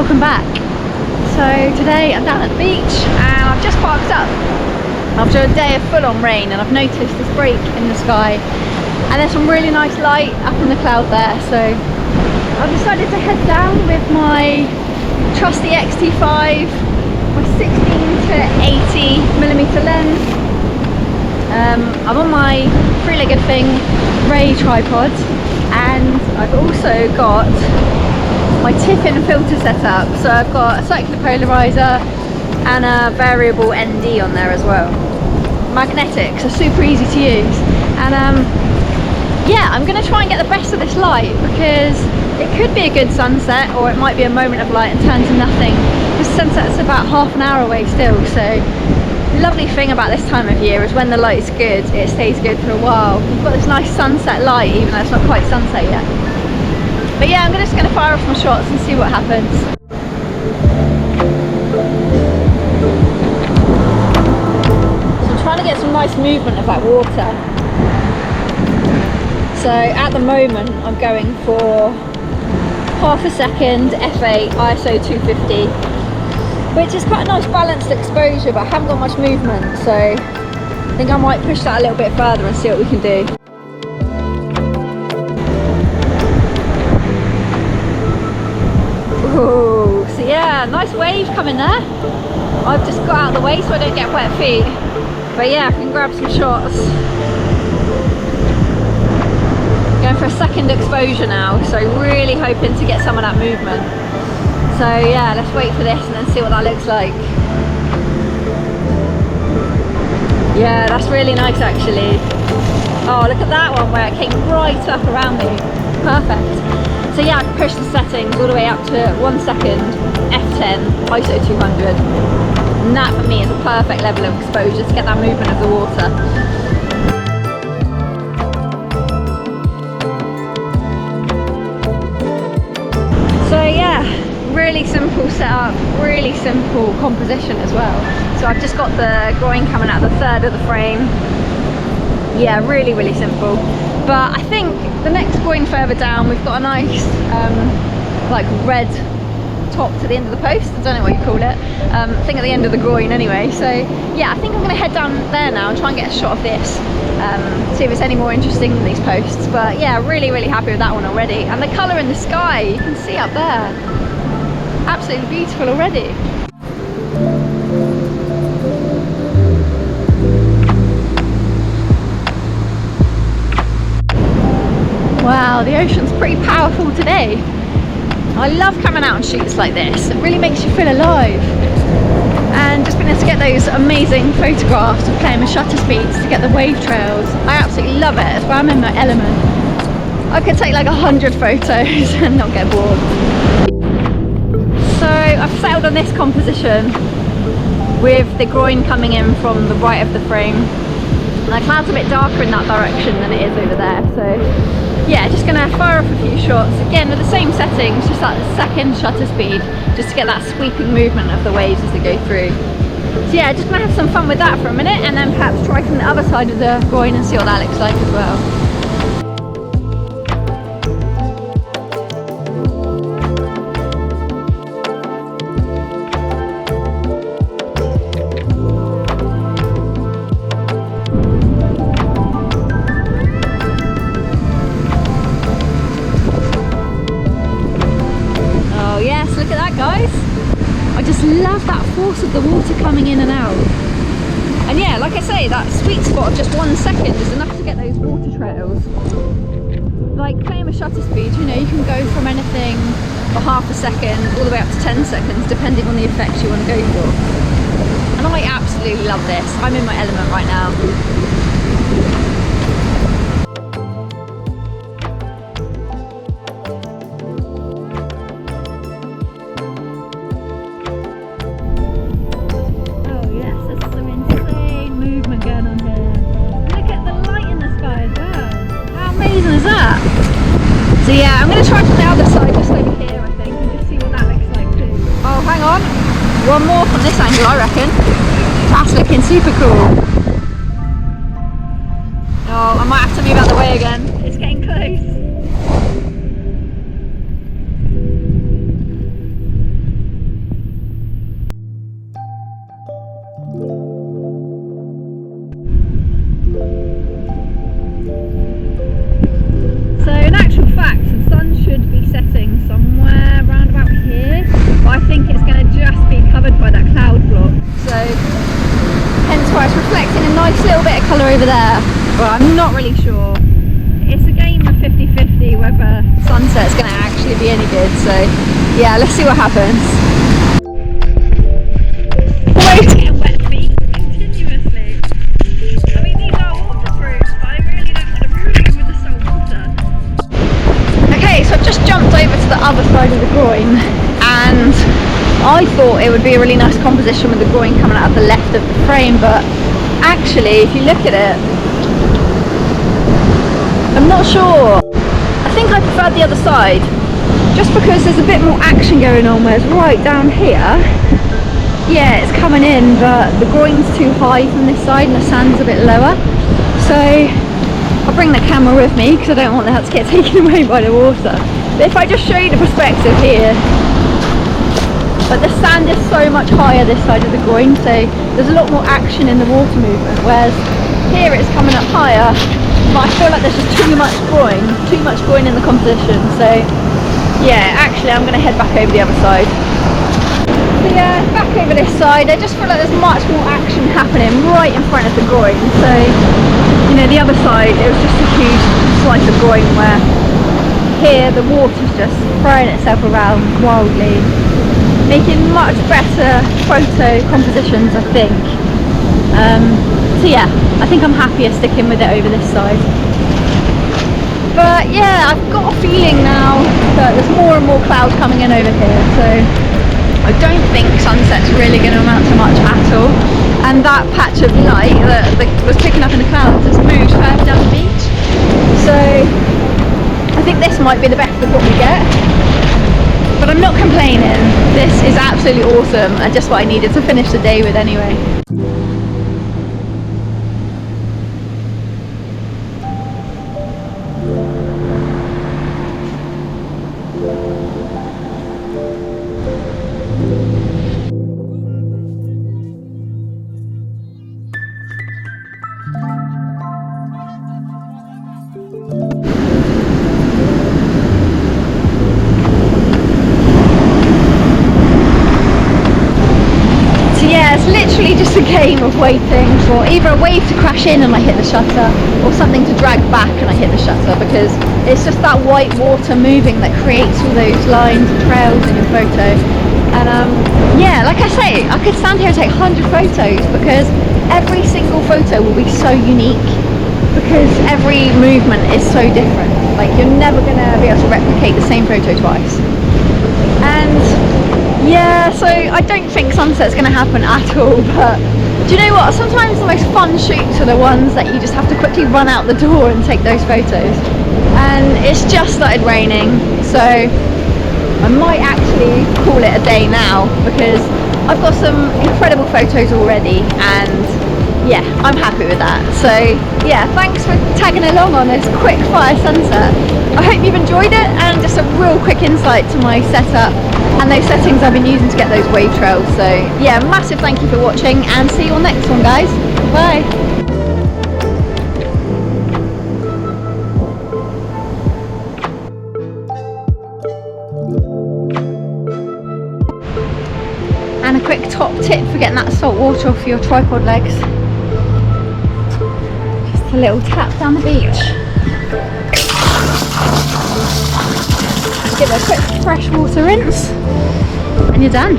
welcome back. So today I'm down at the beach and I've just parked up after a day of full-on rain, and I've noticed this break in the sky and there's some really nice light up in the cloud there, so I've decided to head down with my trusty X-T5, my 16 to 80mm lens. I'm on my three-legged thing Ray tripod, and I've also got my tip-in filter setup. So I've got a circular polarizer and a variable ND on there as well. Magnetic, so super easy to use. And yeah, I'm going to try and get the best of this light because it could be a good sunset, or it might be a moment of light and turn to nothing. The sunset's about half an hour away still, so the lovely thing about this time of year is when the light's good, it stays good for a while. We've got this nice sunset light even though it's not quite sunset yet. But yeah, I'm just going to fire off some shots and see what happens. So I'm trying to get some nice movement of that water. So at the moment I'm going for half a second f8 ISO 250, which is quite a nice balanced exposure, but I haven't got much movement, so I think I might push that a little bit further and see what we can do. Ooh, so yeah, nice wave coming there. I've just got out of the way so I don't get wet feet, but yeah, I can grab some shots. Going for a second exposure now, so really hoping to get some of that movement. So yeah, let's wait for this and then see what that looks like. Yeah, that's really nice actually. Oh, look at that one where it came right up around me. Perfect. So yeah, I can push the settings all the way up to 1 second, f10, ISO 200. And that for me is a perfect level of exposure to get that movement of the water. So yeah, really simple setup, really simple composition as well. So I've just got the groin coming out the third of the frame. Yeah, really, really simple. But I think the next groin further down, we've got a nice like red top to the end of the post. I don't know what you call it. Thing at the end of the groin anyway. So yeah, I think I'm going to head down there now and try and get a shot of this. See if it's any more interesting than these posts. But yeah, really, really happy with that one already. And the colour in the sky, you can see up there. Absolutely beautiful already. Wow, the ocean's pretty powerful today. I love coming out on shoots like this. It really makes you feel alive. And just being able to get those amazing photographs of playing with shutter speeds to get the wave trails. I absolutely love it. It's where I'm in my element. I could take like 100 photos and not get bored. So I've settled on this composition with the groin coming in from the right of the frame. And the cloud's a bit darker in that direction than it is over there. So yeah, just gonna fire off a few shots again with the same settings, just at the second shutter speed, just to get that sweeping movement of the waves as they go through. So yeah, just gonna have some fun with that for a minute, and then perhaps try from the other side of the groin and see what that looks like as well. I just love that force of the water coming in and out. And yeah, like I say, that sweet spot of just 1 second is enough to get those water trails. Like playing with shutter speed, you know, you can go from anything for half a second all the way up to 10 seconds depending on the effects you want to go for. And I absolutely love this. I'm in my element right now. So yeah, I'm going to try from the other side, just over here I think, and just see what that looks like too. Oh, hang on. One more from this angle I reckon. That's looking super cool. Oh, I might have to move out the way again. It's getting close. it's reflecting a nice little bit of colour over there. Well, I'm not really sure. It's a game of 50-50 whether sunset's going to actually be any good, so yeah, let's see what happens. Always getting wet feet continuously. I mean, these are waterproof, but I really don't want to ruin them with the salt water. Okay, so I've just jumped over to the other side of the groin, and I thought it would be a really nice composition with the groin coming out of the left of the frame, but actually, if you look at it, I'm not sure. I think I preferred the other side, just because there's a bit more action going on, whereas right down here, yeah, it's coming in, but the groin's too high from this side and the sand's a bit lower. So I'll bring the camera with me because I don't want that to get taken away by the water. But if I just show you the perspective here, but the sand is so much higher this side of the groin, so there's a lot more action in the water movement, whereas here it's coming up higher, but I feel like there's just too much groin in the composition. So yeah, actually I'm going to head back over the other side. So yeah, back over this side, I just feel like there's much more action happening right in front of the groin. So, you know, the other side, it was just a huge slice of groin, where here the water's just throwing itself around wildly, making much better photo compositions, I think. So yeah, I think I'm happier sticking with it over this side. But yeah, I've got a feeling now that there's more and more clouds coming in over here, so I don't think sunset's really going to amount to much at all. And that patch of light that was picking up in the clouds has moved further down the beach, so I think this might be the best of what we get. But I'm not complaining, this is absolutely awesome and just what I needed to finish the day with anyway. It's literally just a game of waiting for either a wave to crash in and I hit the shutter, or something to drag back and I hit the shutter, because it's just that white water moving that creates all those lines and trails in your photo. And yeah, like I say, I could stand here and take 100 photos, because every single photo will be so unique, because every movement is so different. Like, you're never going to be able to replicate the same photo twice. And yeah, so I don't think sunset's going to happen at all, but do you know what? Sometimes the most fun shoots are the ones that you just have to quickly run out the door and take those photos. And it's just started raining, so I might actually call it a day now, because I've got some incredible photos already, and yeah, I'm happy with that. So yeah, thanks for tagging along on this quick fire sunset. I hope you've enjoyed it, and just a real quick insight to my setup and those settings I've been using to get those wave trails. So yeah, massive thank you for watching, and see you on next one, guys. Bye. And a quick top tip for getting that salt water off your tripod legs. Just a little tap down the beach. Give it a quick fresh water rinse and you're done.